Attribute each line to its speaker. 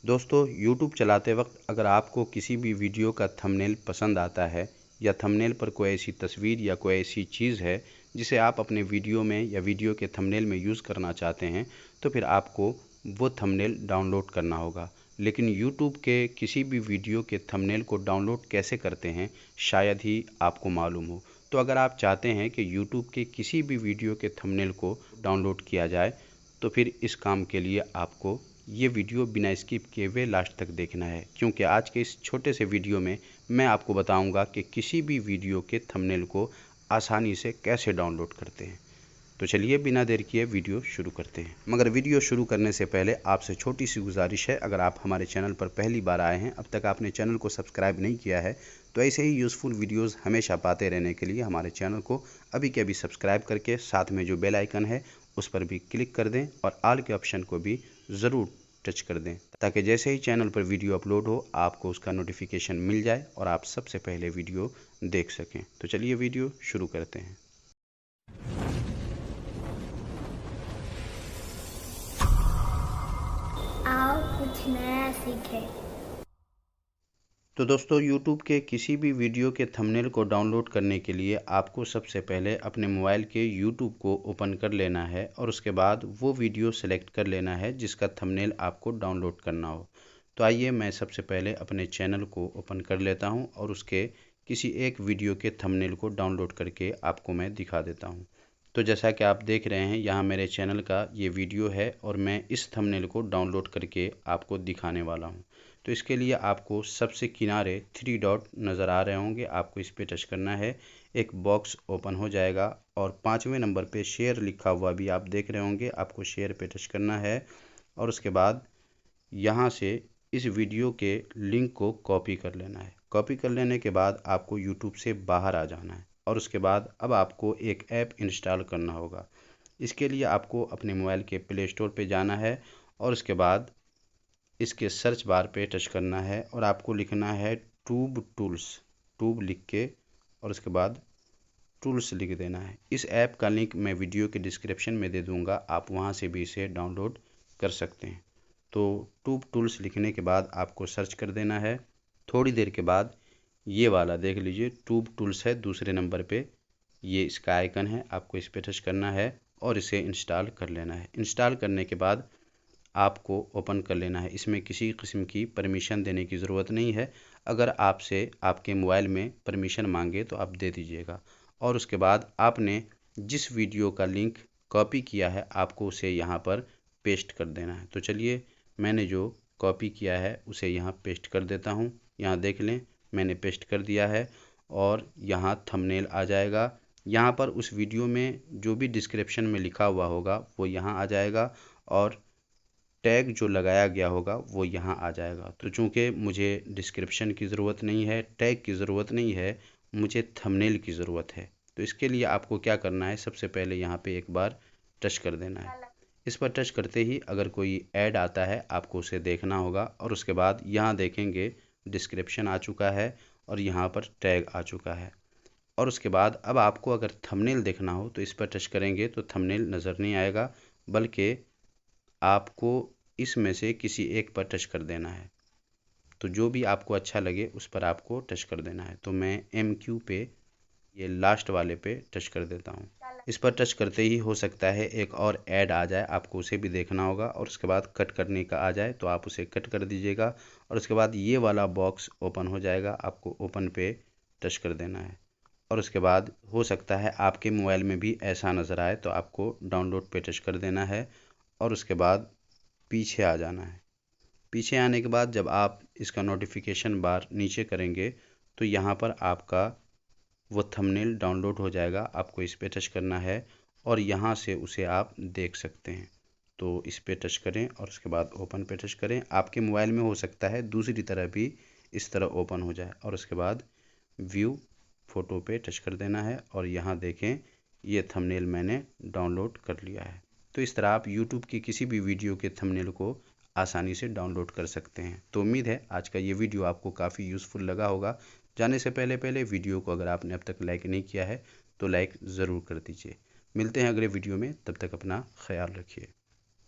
Speaker 1: दोस्तों YouTube चलाते वक्त अगर आपको किसी भी वीडियो का थंबनेल पसंद आता है या थंबनेल पर कोई ऐसी तस्वीर या कोई ऐसी चीज़ है जिसे आप अपने वीडियो में या वीडियो के थंबनेल में यूज़ करना चाहते हैं, तो फिर आपको वो थंबनेल डाउनलोड करना होगा। लेकिन YouTube के किसी भी वीडियो के थंबनेल को डाउनलोड कैसे करते हैं शायद ही आपको मालूम हो। तो अगर आप चाहते हैं कि YouTube के किसी भी वीडियो के थंबनेल को डाउनलोड किया जाए, तो फिर इस काम के लिए आपको ये वीडियो बिना स्किप किए हुए लास्ट तक देखना है, क्योंकि आज के इस छोटे से वीडियो में मैं आपको बताऊंगा कि किसी भी वीडियो के थंबनेल को आसानी से कैसे डाउनलोड करते हैं। तो चलिए बिना देर किए वीडियो शुरू करते हैं। मगर वीडियो शुरू करने से पहले आपसे छोटी सी गुजारिश है, अगर आप हमारे चैनल पर पहली बार आए हैं, अब तक आपने चैनल को सब्सक्राइब नहीं किया है, तो ऐसे ही यूज़फुल वीडियोस हमेशा पाते रहने के लिए हमारे चैनल को अभी के अभी सब्सक्राइब करके साथ में जो बेल आइकन है उस पर भी क्लिक कर दें और ऑल के ऑप्शन को भी ज़रूर टच कर दें, ताकि जैसे ही चैनल पर वीडियो अपलोड हो आपको उसका नोटिफिकेशन मिल जाए और आप सबसे पहले वीडियो देख सकें। तो चलिए वीडियो शुरू करते हैं।
Speaker 2: आओ कुछ नया सीखें।
Speaker 1: तो दोस्तों YouTube के किसी भी वीडियो के थंबनेल को डाउनलोड करने के लिए आपको सबसे पहले अपने मोबाइल के YouTube को ओपन कर लेना है और उसके बाद वो वीडियो सेलेक्ट कर लेना है जिसका थंबनेल आपको डाउनलोड करना हो। तो आइए मैं सबसे पहले अपने चैनल को ओपन कर लेता हूं और उसके किसी एक वीडियो के थंबनेल को डाउनलोड करके आपको मैं दिखा देता हूं। तो जैसा कि आप देख रहे हैं, यहाँ मेरे चैनल का ये वीडियो है और मैं इस थंबनेल को डाउनलोड करके आपको दिखाने वाला हूँ। तो इसके लिए आपको सबसे किनारे 3 डॉट नज़र आ रहे होंगे, आपको इस पर टच करना है। एक बॉक्स ओपन हो जाएगा और 5वें नंबर पे शेयर लिखा हुआ भी आप देख रहे होंगे, आपको शेयर पे टच करना है और उसके बाद यहाँ से इस वीडियो के लिंक को कॉपी कर लेना है। कॉपी कर लेने के बाद आपको यूट्यूब से बाहर आ जाना है और उसके बाद अब आपको एक ऐप इंस्टॉल करना होगा। इसके लिए आपको अपने मोबाइल के प्ले स्टोर पे जाना है और उसके बाद इसके सर्च बार पे टच करना है और आपको लिखना है ट्यूब टूल्स, ट्यूब लिख के और उसके बाद टूल्स लिख देना है। इस ऐप का लिंक मैं वीडियो के डिस्क्रिप्शन में दे दूंगा, आप वहां से भी इसे डाउनलोड कर सकते हैं। तो ट्यूब टूल्स लिखने के बाद आपको सर्च कर देना है। थोड़ी देर के बाद ये वाला देख लीजिए, ट्यूब टूल्स है दूसरे नंबर पे, ये इसका आइकन है, आपको इस पर टच करना है और इसे इंस्टॉल कर लेना है। इंस्टॉल करने के बाद आपको ओपन कर लेना है। इसमें किसी किस्म की परमिशन देने की ज़रूरत नहीं है। अगर आपसे आपके मोबाइल में परमिशन मांगे तो आप दे दीजिएगा और उसके बाद आपने जिस वीडियो का लिंक कॉपी किया है आपको उसे यहाँ पर पेस्ट कर देना है। तो चलिए मैंने जो कॉपी किया है उसे यहाँ पेस्ट कर देता हूँ। यहाँ देख लें मैंने पेस्ट कर दिया है और यहाँ थंबनेल आ जाएगा। यहाँ पर उस वीडियो में जो भी डिस्क्रिप्शन में लिखा हुआ होगा वो यहाँ आ जाएगा और टैग जो लगाया गया होगा वो यहाँ आ जाएगा। तो चूँकि मुझे डिस्क्रिप्शन की ज़रूरत नहीं है, टैग की ज़रूरत नहीं है, मुझे थंबनेल की ज़रूरत है। तो इसके लिए आपको क्या करना है, सबसे पहले यहाँ पे एक बार टच कर देना है। इस पर टच करते ही अगर कोई ऐड आता है आपको उसे देखना होगा और उसके बाद यहाँ देखेंगे डिस्क्रिप्शन आ चुका है और यहाँ पर टैग आ चुका है। और उसके बाद अब आपको अगर थंबनेल देखना हो तो इस पर टच करेंगे तो थंबनेल नज़र नहीं आएगा, बल्कि आपको इसमें से किसी एक पर टच कर देना है। तो जो भी आपको अच्छा लगे उस पर आपको टच कर देना है। तो मैं MQ पे, ये लास्ट वाले पे टच कर देता हूँ। इस पर टच करते ही हो सकता है एक और ऐड आ जाए, आपको उसे भी देखना होगा और उसके बाद कट करने का आ जाए तो आप उसे कट कर दीजिएगा और उसके बाद ये वाला बॉक्स ओपन हो जाएगा, आपको ओपन पे टच कर देना है और उसके बाद हो सकता है आपके मोबाइल में भी ऐसा नज़र आए तो आपको डाउनलोड पे टच कर देना है और उसके बाद पीछे आ जाना है। पीछे आने के बाद जब आप इसका नोटिफिकेशन बार नीचे करेंगे तो यहाँ पर आपका वो थंबनेल डाउनलोड हो जाएगा। आपको इस पे टच करना है और यहाँ से उसे आप देख सकते हैं। तो इस पे टच करें और उसके बाद ओपन पे टच करें। आपके मोबाइल में हो सकता है दूसरी तरह भी इस तरह ओपन हो जाए और उसके बाद व्यू फ़ोटो पे टच कर देना है और यहाँ देखें ये थंबनेल मैंने डाउनलोड कर लिया है। तो इस तरह आप YouTube की किसी भी वीडियो के थंबनेल को आसानी से डाउनलोड कर सकते हैं। तो उम्मीद है आज का ये वीडियो आपको काफ़ी यूज़फुल लगा होगा। जाने से पहले वीडियो को अगर आपने अब तक लाइक नहीं किया है तो लाइक ज़रूर कर दीजिए। मिलते हैं अगले वीडियो में, तब तक अपना ख्याल रखिए।